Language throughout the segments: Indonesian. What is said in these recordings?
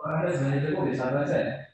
Anda sebenarnya itu di sana saja.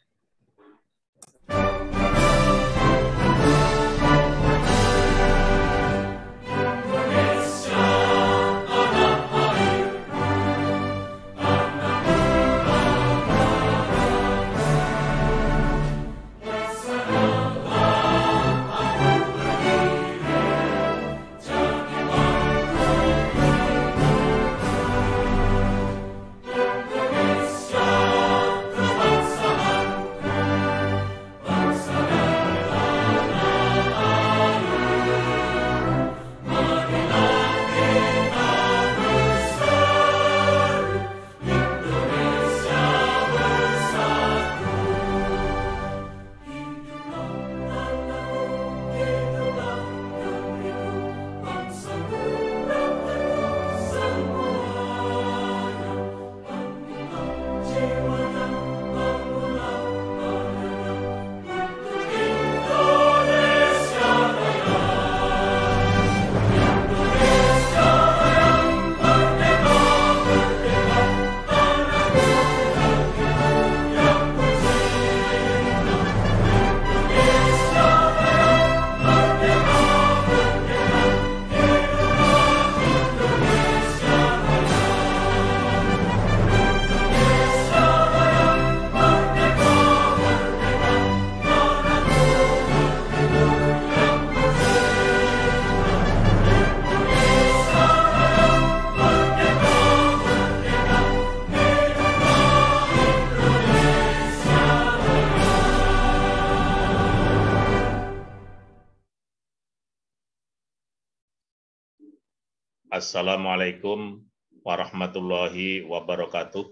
Assalamualaikum warahmatullahi wabarakatuh.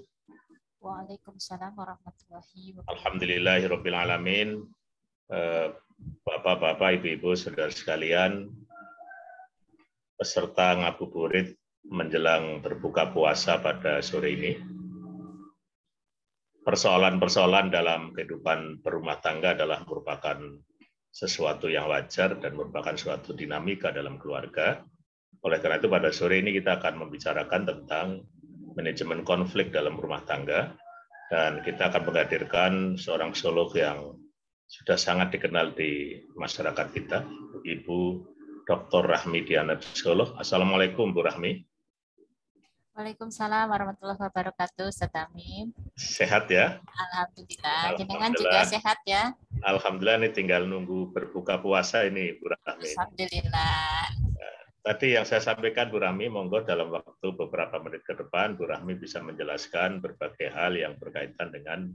Waalaikumsalam warahmatullahi wabarakatuh. Alhamdulillahirabbil alamin. Bapak-bapak, ibu-ibu, saudara sekalian, peserta ngabuburit menjelang berbuka puasa pada sore ini. Persoalan-persoalan dalam kehidupan berumah tangga adalah merupakan sesuatu yang wajar dan merupakan suatu dinamika dalam keluarga. Oleh karena itu pada sore ini kita akan membicarakan tentang manajemen konflik dalam rumah tangga, dan kita akan menghadirkan seorang psikolog yang sudah sangat dikenal di masyarakat kita, Ibu Dr. Rahmi Diana, psikolog. Assalamualaikum Bu Rahmi. Waalaikumsalam warahmatullahi wabarakatuh, Ustaz Tamim. Sehat ya? Alhamdulillah. Jenengan juga sehat ya? Alhamdulillah, ini tinggal nunggu berbuka puasa ini Bu Rahmi. Alhamdulillah. Tadi yang saya sampaikan Bu Rahmi, monggo dalam waktu beberapa menit ke depan Bu Rahmi bisa menjelaskan berbagai hal yang berkaitan dengan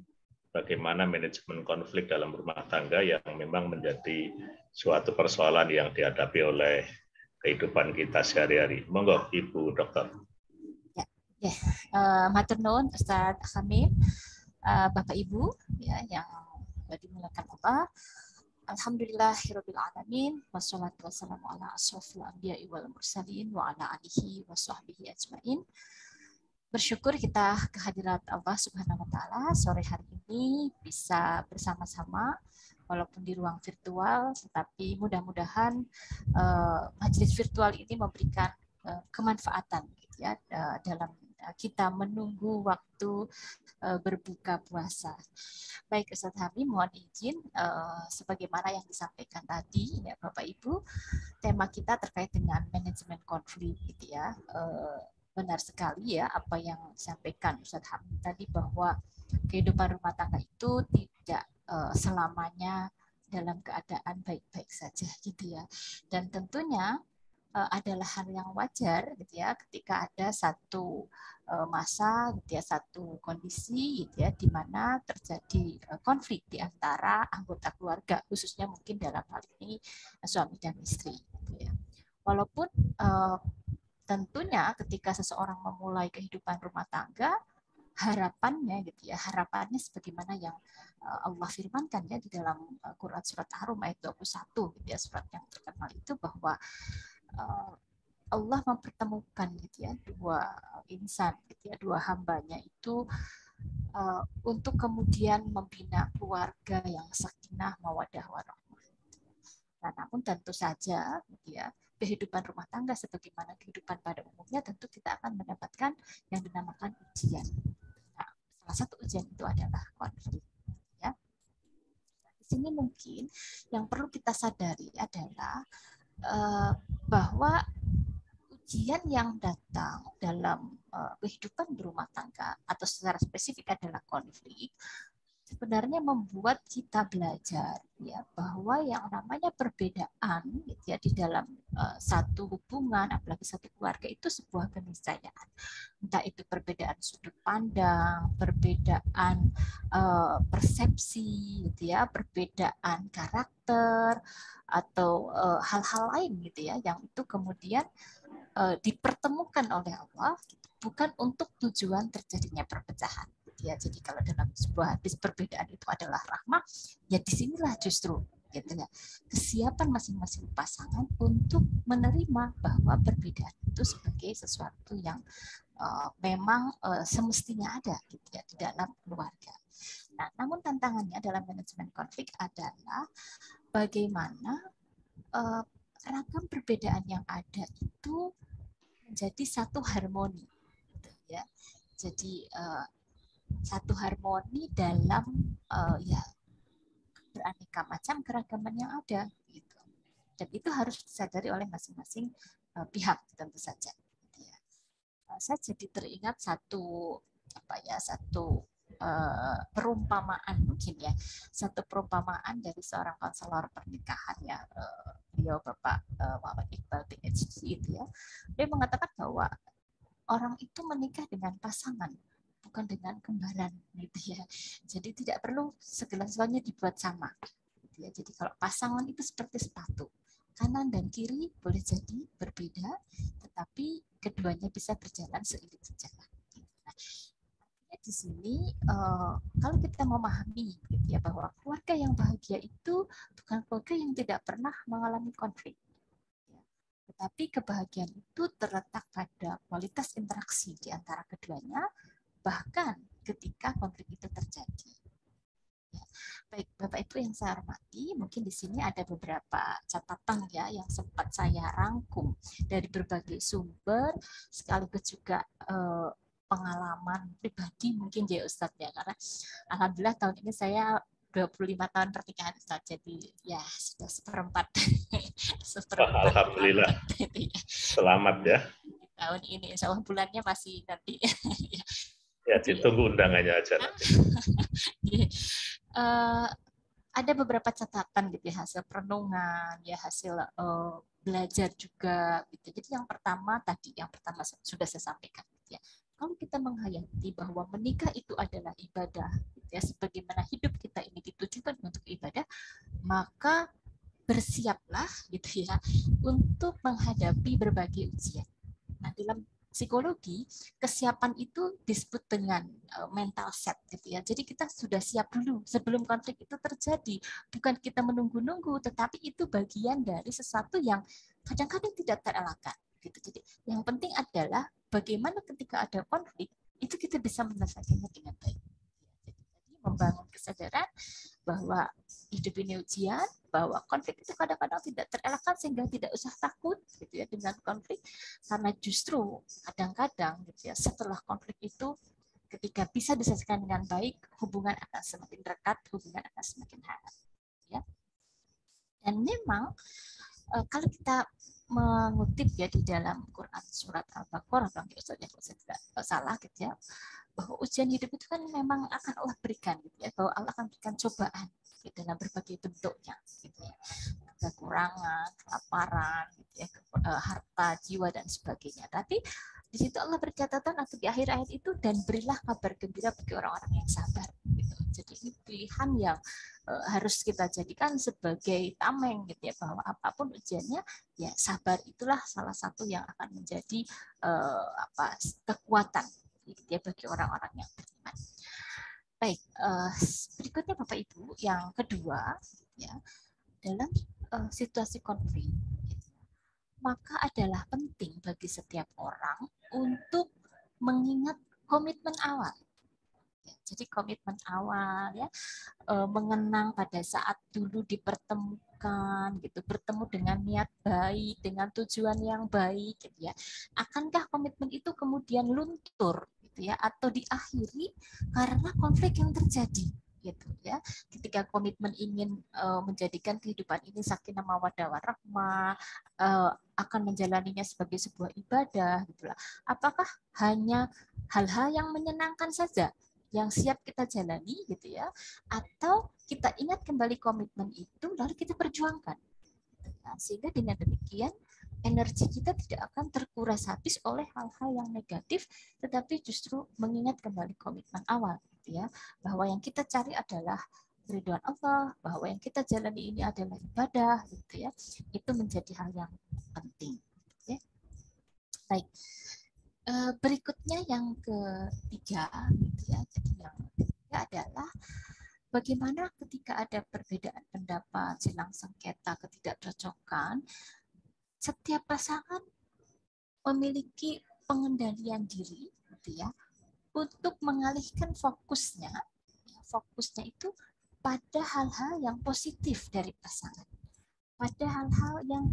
bagaimana manajemen konflik dalam rumah tangga yang memang menjadi suatu persoalan yang dihadapi oleh kehidupan kita sehari-hari. Monggo Ibu Dokter. Ya, matur nuwun Ustaz Hamim, Bapak Ibu ya yang dimulakan apa? Alhamdulillahirabbil alamin wassalatu wassalamu ala asrofil anbiya'i wal mursalin wa ala alihi washabbihi ajmain. Bersyukur kita kehadirat Allah Subhanahu wa taala sore hari ini bisa bersama-sama walaupun di ruang virtual, tetapi mudah-mudahan majelis virtual ini memberikan kemanfaatan gitu ya dalam kita menunggu waktu berbuka puasa. Baik Ustaz Hamim, mohon izin sebagaimana yang disampaikan tadi ya Bapak Ibu, tema kita terkait dengan manajemen konflik gitu ya. Benar sekali ya apa yang disampaikan Ustaz Hamim tadi bahwa kehidupan rumah tangga itu tidak selamanya dalam keadaan baik-baik saja gitu ya. Dan tentunya adalah hal yang wajar gitu ya ketika ada satu masa gitu ya, satu kondisi gitu ya di mana terjadi konflik di antara anggota keluarga, khususnya mungkin dalam hal ini suami dan istri gitu ya. Walaupun tentunya ketika seseorang memulai kehidupan rumah tangga, harapannya gitu ya, harapannya sebagaimana yang Allah firmankan ya di dalam Quran surat Ar-Rum ayat 21 gitu ya, surat yang terkenal itu bahwa Allah mempertemukan gitu ya dua insan gitu ya, dua hambanya itu untuk kemudian membina keluarga yang sakinah mawaddah warahmah. Nah, namun tentu saja gitu ya, kehidupan rumah tangga sebagaimana kehidupan pada umumnya tentu kita akan mendapatkan yang dinamakan ujian. Nah, salah satu ujian itu adalah konflik. Ya. Di sini mungkin yang perlu kita sadari adalah bahwa ujian yang datang dalam kehidupan berumah tangga atau secara spesifik adalah konflik, sebenarnya membuat kita belajar ya bahwa yang namanya perbedaan gitu ya di dalam satu hubungan, apalagi satu keluarga, itu sebuah keniscayaan. Entah itu perbedaan sudut pandang, perbedaan persepsi gitu ya, perbedaan karakter atau hal-hal lain gitu ya, yang itu kemudian dipertemukan oleh Allah bukan untuk tujuan terjadinya perpecahan. Ya, jadi kalau dalam sebuah hadis perbedaan itu adalah rahmah, ya disinilah justru gitu ya, kesiapan masing-masing pasangan untuk menerima bahwa perbedaan itu sebagai sesuatu yang memang semestinya ada gitu ya di dalam keluarga. Nah, namun tantangannya dalam manajemen konflik adalah bagaimana ragam perbedaan yang ada itu menjadi satu harmoni, gitu ya. Jadi satu harmoni dalam ya beraneka macam keragaman yang ada gitu. Dan itu harus disadari oleh masing-masing pihak tentu saja. Saya jadi teringat satu perumpamaan mungkin ya, satu perumpamaan dari seorang konselor pernikahan ya, beliau Bapak Muhammad Iqbal PhD itu ya. Dia mengatakan bahwa orang itu menikah dengan pasangan, bukan dengan kembaran gitu ya. Jadi tidak perlu segala sesuatunya dibuat sama gitu ya. Jadi kalau pasangan itu seperti sepatu, kanan dan kiri boleh jadi berbeda, tetapi keduanya bisa berjalan seiring sejalan. Nah, di sini kalau kita memahami gitu ya, bahwa keluarga yang bahagia itu bukan keluarga yang tidak pernah mengalami konflik. Tetapi kebahagiaan itu terletak pada kualitas interaksi di antara keduanya, bahkan ketika konflik itu terjadi. Ya. Baik, Bapak Ibu yang saya hormati, mungkin di sini ada beberapa catatan ya yang sempat saya rangkum dari berbagai sumber, sekaligus juga pengalaman pribadi mungkin ya Ustadz ya, karena alhamdulillah tahun ini saya 25 tahun pernikahan Ustadz, jadi ya sudah seperempat. Alhamdulillah. Selamat ya. Tahun ini, insya Allah bulannya masih nanti. Ya, ditunggu undangannya aja nanti. Ada beberapa catatan gitu ya, hasil perenungan, ya hasil belajar juga. Gitu. Jadi yang pertama sudah saya sampaikan. Gitu ya. Kalau kita menghayati bahwa menikah itu adalah ibadah, gitu ya, sebagaimana hidup kita ini ditujukan untuk ibadah, maka bersiaplah gitu ya untuk menghadapi berbagai ujian. Nah, dalam psikologi, kesiapan itu disebut dengan mental set gitu ya. Jadi kita sudah siap dulu sebelum konflik itu terjadi. Bukan kita menunggu-nunggu, tetapi itu bagian dari sesuatu yang kadang-kadang tidak terelakkan gitu. Jadi yang penting adalah bagaimana ketika ada konflik itu kita bisa menyelesaikannya dengan baik. Jadi membangun kesadaran bahwa hidup ini ujian, bahwa konflik itu kadang-kadang tidak terelakkan sehingga tidak usah takut gitu ya dengan konflik, karena justru kadang-kadang gitu ya setelah konflik itu ketika bisa diselesaikan dengan baik, hubungan akan semakin dekat, hubungan akan semakin hangat ya. Dan memang kalau kita mengutip ya di dalam Quran surat Al-Baqarah, kalau saya tidak salah gitu ya, bahwa ujian hidup itu kan memang akan Allah berikan gitu ya, bahwa Allah akan berikan cobaan gitu, dalam berbagai bentuknya gitu ya, kekurangan, kelaparan gitu ya, harta, jiwa dan sebagainya. Tapi di situ Allah bercatatan atau di akhir ayat itu, dan berilah kabar gembira bagi orang-orang yang sabar gitu. Jadi ini pilihan yang harus kita jadikan sebagai tameng gitu ya, bahwa apapun ujiannya ya sabar itulah salah satu yang akan menjadi kekuatan gitu ya bagi orang-orang yang beriman. Baik, berikutnya Bapak Ibu, yang kedua ya, dalam situasi konflik maka adalah penting bagi setiap orang untuk mengingat komitmen awal. Jadi komitmen awal ya, mengenang pada saat dulu dipertemukan gitu, bertemu dengan niat baik, dengan tujuan yang baik gitu ya. Akankah komitmen itu kemudian luntur gitu ya, atau diakhiri karena konflik yang terjadi gitu ya. Ketika komitmen ingin menjadikan kehidupan ini sakinah mawaddah warahmah, akan menjalaninya sebagai sebuah ibadah gitulah. Apakah hanya hal-hal yang menyenangkan saja yang siap kita jalani gitu ya, atau kita ingat kembali komitmen itu lalu kita perjuangkan. Nah, sehingga dengan demikian energi kita tidak akan terkuras habis oleh hal-hal yang negatif, tetapi justru mengingat kembali komitmen awal, gitu ya, bahwa yang kita cari adalah ridwan Allah, bahwa yang kita jalani ini adalah ibadah, gitu ya, itu menjadi hal yang penting. Oke. Baik, berikutnya yang ketiga, gitu ya, jadi yang ketiga adalah bagaimana ketika ada perbedaan pendapat, silang sengketa, ketidakcocokan, setiap pasangan memiliki pengendalian diri, gitu ya, untuk mengalihkan fokusnya itu pada hal-hal yang positif dari pasangan, pada hal-hal yang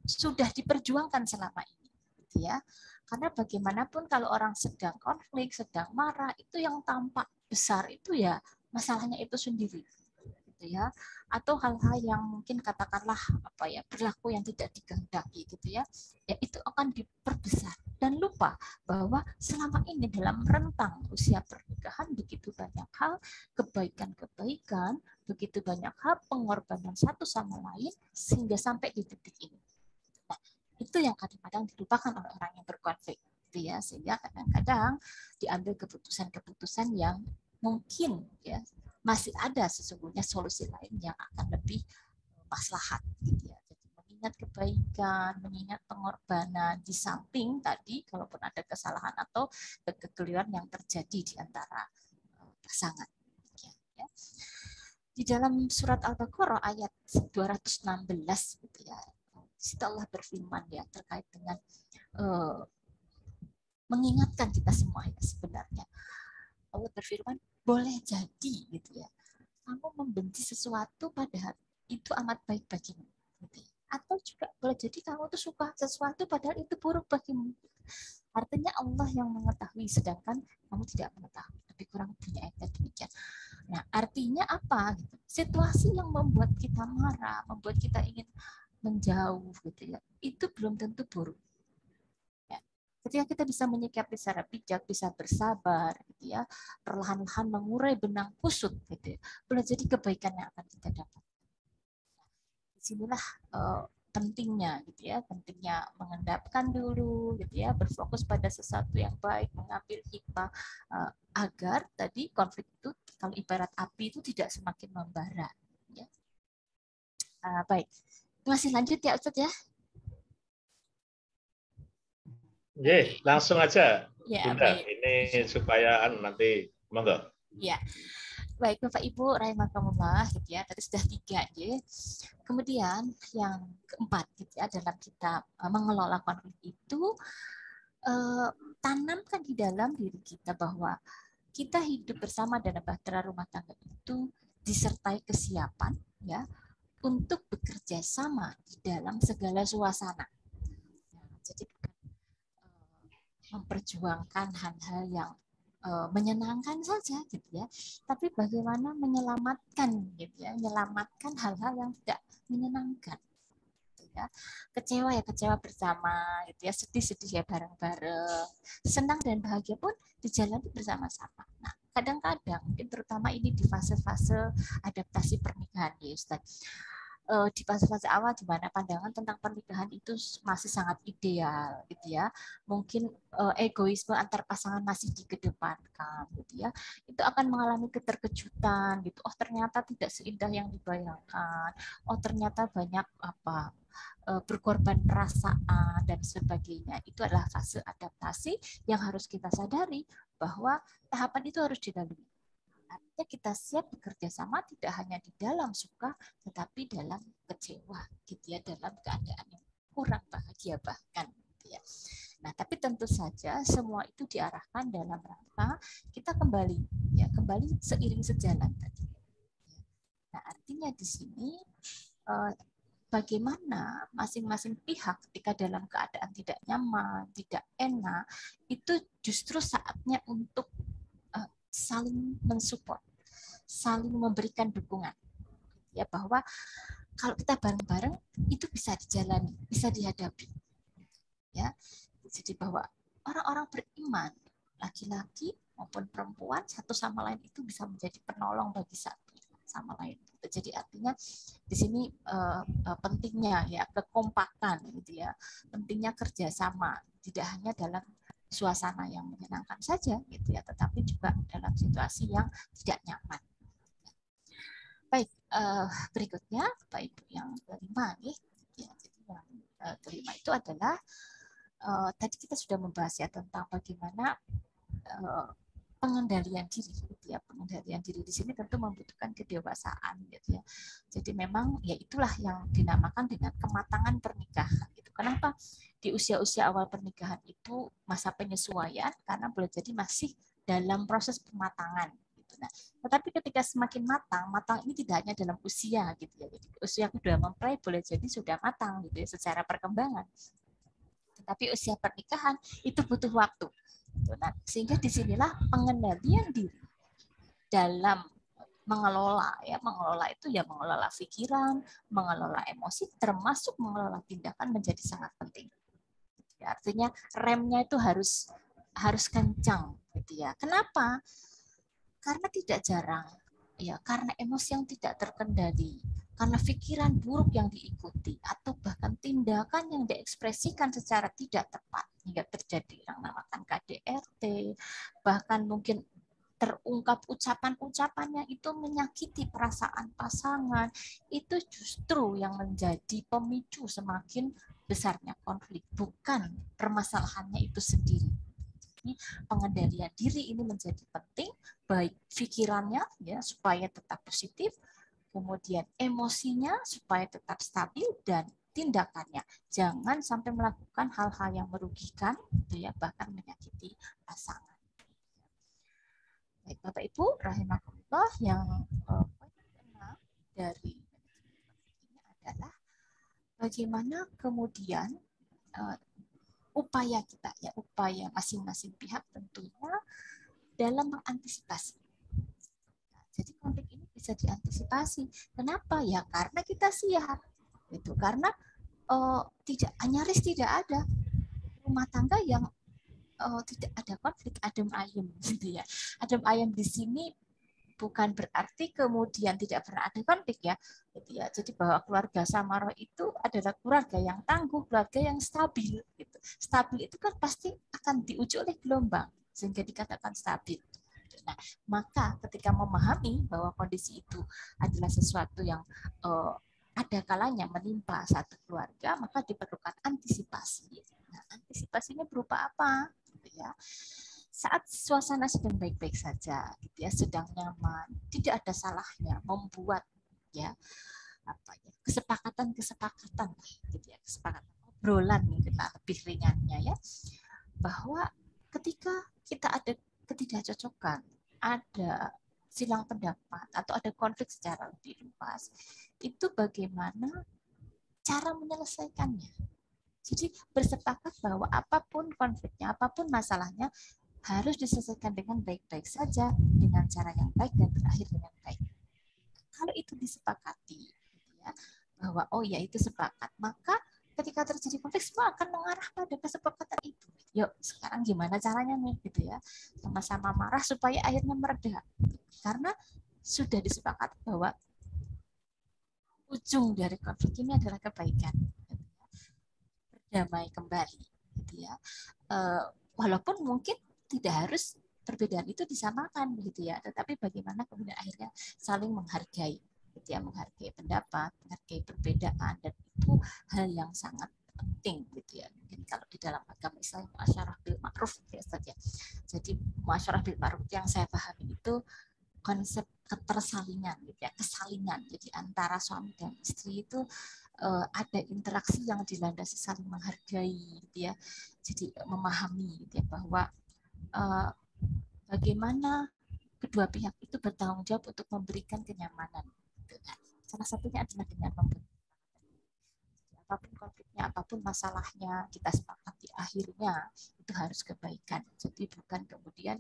sudah diperjuangkan selama ini, gitu ya. Karena bagaimanapun kalau orang sedang konflik, sedang marah, itu yang tampak besar itu ya masalahnya itu sendiri. Ya, atau hal-hal yang mungkin katakanlah apa ya berlaku yang tidak dikehendaki gitu ya, ya itu akan diperbesar dan lupa bahwa selama ini dalam rentang usia pernikahan begitu banyak hal kebaikan-kebaikan, begitu banyak hal pengorbanan satu sama lain sehingga sampai di titik ini. Nah, itu yang kadang-kadang dilupakan oleh orang yang berkonflik gitu ya, sehingga kadang-kadang diambil keputusan-keputusan yang mungkin ya masih ada sesungguhnya solusi lain yang akan lebih maslahat gitu ya. Jadi mengingat kebaikan, mengingat pengorbanan di samping tadi kalaupun ada kesalahan atau kekeliruan yang terjadi di antara pasangan. Ya. Di dalam surat Al-Baqarah ayat 216 gitu ya. Situ Allah berfirman ya terkait dengan mengingatkan kita semua ya sebenarnya. Allah berfirman, boleh jadi gitu ya, kamu membenci sesuatu padahal itu amat baik bagimu. Gitu. Atau juga boleh jadi kamu tuh suka sesuatu padahal itu buruk bagimu. Artinya Allah yang mengetahui, sedangkan kamu tidak mengetahui. Lebih kurang punya ayat demikian. Nah, artinya apa? Gitu. Situasi yang membuat kita marah, membuat kita ingin menjauh, gitu ya, itu belum tentu buruk. Ketika kita bisa menyikapi secara bijak, bisa bersabar, gitu ya, perlahan-lahan mengurai benang kusut, gitu ya, boleh jadi kebaikan yang akan kita dapat. Disinilah pentingnya, gitu ya, pentingnya mengendapkan dulu, gitu ya, berfokus pada sesuatu yang baik, mengambil hikmah agar tadi konflik itu, kalau ibarat api itu tidak semakin membara. Ya. Baik, masih lanjut ya Ustadz ya. Ye, langsung aja, Ya, Bunda. baik. Ini supaya nanti monggo. Ya, baik Bapak Ibu, rahimakumullah, gitu ya. Tadi sudah 3 ya. Kemudian yang keempat, gitu ya, dalam kita mengelola konflik itu tanamkan di dalam diri kita bahwa kita hidup bersama dalam bahtera rumah tangga itu disertai kesiapan, ya, untuk bekerja sama di dalam segala suasana. Nah, jadi memperjuangkan hal-hal yang menyenangkan saja gitu ya, tapi bagaimana menyelamatkan gitu ya, menyelamatkan hal-hal yang tidak menyenangkan gitu ya. Kecewa ya kecewa bersama gitu ya, sedih-sedih ya bareng-bareng, senang dan bahagia pun dijalani bersama-sama. Nah, kadang-kadang mungkin terutama ini di fase-fase adaptasi pernikahan ya Ustaz, di fase-fase awal di mana pandangan tentang pernikahan itu masih sangat ideal gitu ya, mungkin egoisme antar pasangan masih dikedepankan gitu ya, itu akan mengalami keterkejutan gitu, oh ternyata tidak seindah yang dibayangkan, oh ternyata banyak apa berkorban perasaan dan sebagainya. Itu adalah fase adaptasi yang harus kita sadari bahwa tahapan itu harus dilalui. Artinya kita siap bekerja sama tidak hanya di dalam suka, tetapi dalam kecewa, gitu ya, dalam keadaan yang kurang bahagia bahkan. Gitu ya. Nah, tapi tentu saja semua itu diarahkan dalam rangka kita kembali, ya, kembali seiring sejalan tadi. Nah, artinya di sini bagaimana masing-masing pihak ketika dalam keadaan tidak nyaman, tidak enak, itu justru saatnya untuk saling mensupport, saling memberikan dukungan. Ya, bahwa kalau kita bareng-bareng itu bisa dijalani, bisa dihadapi. Ya, jadi bahwa orang-orang beriman, laki-laki maupun perempuan, satu sama lain itu bisa menjadi penolong bagi satu sama lain. Jadi artinya di sini pentingnya ya kekompakan gitu ya, pentingnya kerjasama, tidak hanya dalam suasana yang menyenangkan saja gitu ya, tetapi juga dalam situasi yang tidak nyaman. Baik, berikutnya Bapak Ibu yang kelima nih, ya, jadi yang kelima itu adalah tadi kita sudah membahas ya tentang bagaimana pengendalian diri, gitu ya. Pengendalian diri di sini tentu membutuhkan kedewasaan, gitu ya. Jadi memang ya itulah yang dinamakan dengan kematangan pernikahan. Gitu. Kenapa di usia-usia awal pernikahan itu masa penyesuaian? Karena boleh jadi masih dalam proses pematangan. Gitu. Nah, tetapi ketika semakin matang ini tidak hanya dalam usia, gitu ya. Jadi usia kedua mempelai boleh jadi sudah matang, gitu ya, secara perkembangan. Tetapi usia pernikahan itu butuh waktu. Nah, sehingga disinilah pengendalian diri dalam mengelola itu ya mengelola pikiran, mengelola emosi, termasuk mengelola tindakan menjadi sangat penting. Artinya remnya itu harus kencang, gitu ya. Kenapa? Karena tidak jarang ya karena emosi yang tidak terkendali, karena pikiran buruk yang diikuti, atau bahkan tindakan yang diekspresikan secara tidak tepat hingga terjadi yang namakan KDRT, bahkan mungkin terungkap ucapan-ucapannya itu menyakiti perasaan pasangan, itu justru yang menjadi pemicu semakin besarnya konflik, bukan permasalahannya itu sendiri. Pengendalian diri ini menjadi penting, baik pikirannya ya supaya tetap positif, kemudian emosinya supaya tetap stabil, dan tindakannya jangan sampai melakukan hal-hal yang merugikan gitu ya, bahkan menyakiti pasangan. Baik Bapak Ibu rahimakumullah, yang poin ke-6 dari ini adalah bagaimana kemudian upaya kita ya, upaya masing-masing pihak tentunya dalam mengantisipasi. Nah, jadi konflik ini bisa diantisipasi. Kenapa ya? Karena kita siap. Itu karena nyaris tidak ada rumah tangga yang tidak ada konflik, adem ayem gitu ya. Adem ayem di sini bukan berarti kemudian tidak pernah ada konflik ya, gitu ya. Jadi bahwa keluarga Samarah itu adalah keluarga yang tangguh, keluarga yang stabil. Gitu. Stabil itu kan pasti akan diuji oleh gelombang sehingga dikatakan stabil. Nah, maka ketika memahami bahwa kondisi itu adalah sesuatu yang ada kalanya menimpa satu keluarga, maka diperlukan antisipasi. Nah, antisipasinya berupa apa? Gitu ya. Saat suasana sedang baik-baik saja, gitu ya, sedang nyaman, tidak ada salahnya membuat ya kesepakatan, gitu ya, kesepakatan obrolan mungkin lebih ringannya ya, bahwa ketika kita ada ketidakcocokan, ada silang pendapat atau ada konflik secara lebih luas, itu bagaimana cara menyelesaikannya. Jadi bersepakat bahwa apapun konfliknya, apapun masalahnya, harus diselesaikan dengan baik-baik saja, dengan cara yang baik dan berakhir dengan baik. Kalau itu disepakati, ya, bahwa oh ya itu sepakat, maka ketika terjadi konflik semua akan mengarah pada kesepakatan itu. Yuk sekarang gimana caranya nih, gitu ya, sama-sama marah supaya akhirnya mereda, karena sudah disepakati bahwa ujung dari konflik ini adalah kebaikan, berdamai kembali, gitu ya. Walaupun mungkin tidak harus perbedaan itu disamakan gitu ya, tetapi bagaimana kemudian akhirnya saling menghargai, gitu ya, menghargai pendapat, menghargai perbedaan, dan itu hal yang sangat penting gitu ya. Mungkin kalau di dalam agama Islam muasyarah bil ma'ruf ya Ustaz ya. Jadi muasyarah bil ma'ruf yang saya pahami itu konsep ketersalingan gitu ya, kesalingan. Jadi antara suami dan istri itu ada interaksi yang dilandasi saling menghargai gitu ya. Jadi memahami gitu ya, bahwa bagaimana kedua pihak itu bertanggung jawab untuk memberikan kenyamanan. Salah satunya adalah dengan memberi. apapun konfliknya, apapun masalahnya, kita sepakati akhirnya itu harus kebaikan. Jadi bukan kemudian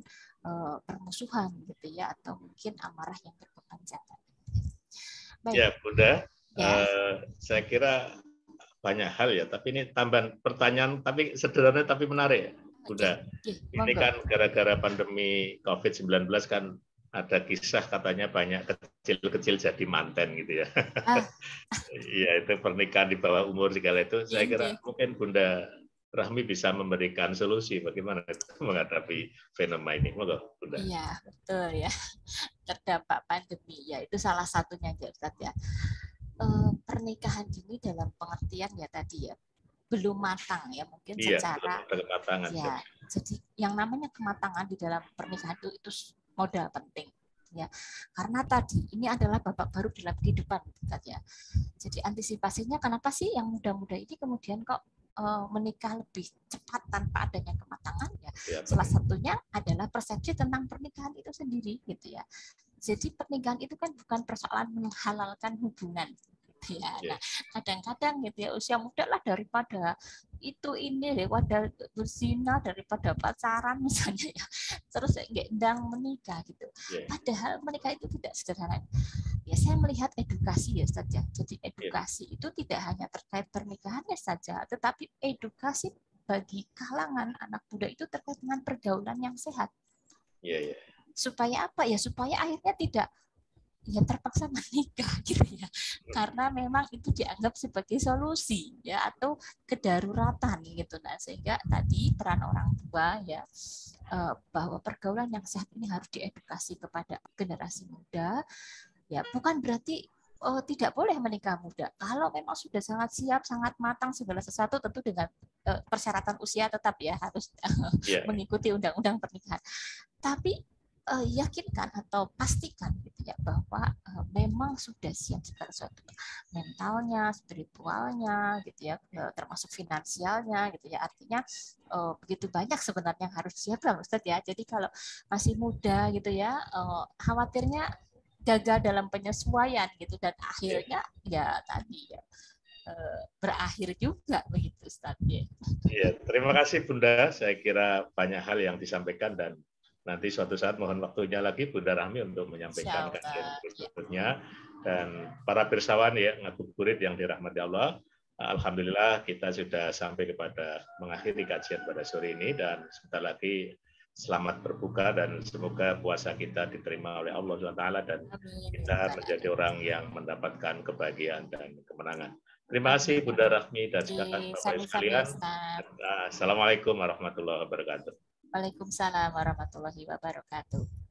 permusuhan gitu ya, atau mungkin amarah yang berkepanjangan. Baik. Ya, Bunda. Ya. Saya kira banyak hal ya, tapi ini tambahan pertanyaan, tapi sederhana tapi menarik ya, Bunda. Ini kan gara-gara pandemi COVID-19 kan ada kisah katanya banyak kecil-kecil jadi manten gitu ya. Iya, itu pernikahan di bawah umur segala itu. Saya kira mungkin Bunda Rahmi bisa memberikan solusi bagaimana menghadapi fenomena ini. Moga, Bunda. Iya, betul ya. Terdampak pandemi ya, itu salah satunya ya, Ustaz ya. Pernikahan dini dalam pengertian ya tadi ya, belum matang ya, mungkin secara kematangan. Ya, jadi yang namanya kematangan di dalam pernikahan itu modal penting ya, karena tadi ini adalah babak baru dalam kehidupan ya. Jadi antisipasinya, kenapa sih yang muda-muda ini kemudian kok menikah lebih cepat tanpa adanya kematangan ya? Salah satunya adalah persepsi tentang pernikahan itu sendiri gitu ya. Jadi pernikahan itu kan bukan persoalan menghalalkan hubungan gitu ya. Nah, kadang-kadang gitu ya, usia muda lah daripada daripada berzina, daripada pacaran misalnya ya, terus nggak menikah gitu. Padahal menikah itu tidak sederhana. Ya, saya melihat edukasi ya saja. Jadi edukasi itu tidak hanya terkait pernikahannya saja, tetapi edukasi bagi kalangan anak muda itu terkait dengan pergaulan yang sehat. Supaya apa ya? Supaya akhirnya tidak terpaksa menikah gitu ya, karena memang itu dianggap sebagai solusi ya, atau kedaruratan gitu. Nah, sehingga tadi peran orang tua ya, bahwa pergaulan yang sehat ini harus diedukasi kepada generasi muda ya. Bukan berarti tidak boleh menikah muda. Kalau memang sudah sangat siap, sangat matang segala sesuatu, tentu dengan persyaratan usia tetap ya harus mengikuti undang-undang pernikahan. Tapi yakinkan atau pastikan gitu ya, bahwa memang sudah siap segala sesuatu, mentalnya, spiritualnya gitu ya, termasuk finansialnya gitu ya. Artinya begitu banyak sebenarnya yang harus siap lah Ustaz ya. Jadi kalau masih muda gitu ya, khawatirnya gagal dalam penyesuaian gitu, dan akhirnya ya tadi ya berakhir juga begitu Ustaz ya. Iya, terima kasih Bunda. Saya kira banyak hal yang disampaikan, dan nanti suatu saat mohon waktunya lagi Bunda Rahmi untuk menyampaikan kajian berikutnya. Dan para pirsawan ya, ngabuburit yang dirahmati Allah, alhamdulillah kita sudah sampai kepada mengakhiri kajian pada sore ini, dan sebentar lagi selamat berbuka, dan semoga puasa kita diterima oleh Allah SWT dan kita menjadi orang yang mendapatkan kebahagiaan dan kemenangan. Terima kasih Bunda Rahmi dan Bapak sekalian. Assalamualaikum warahmatullahi wabarakatuh. Waalaikumsalam warahmatullahi wabarakatuh.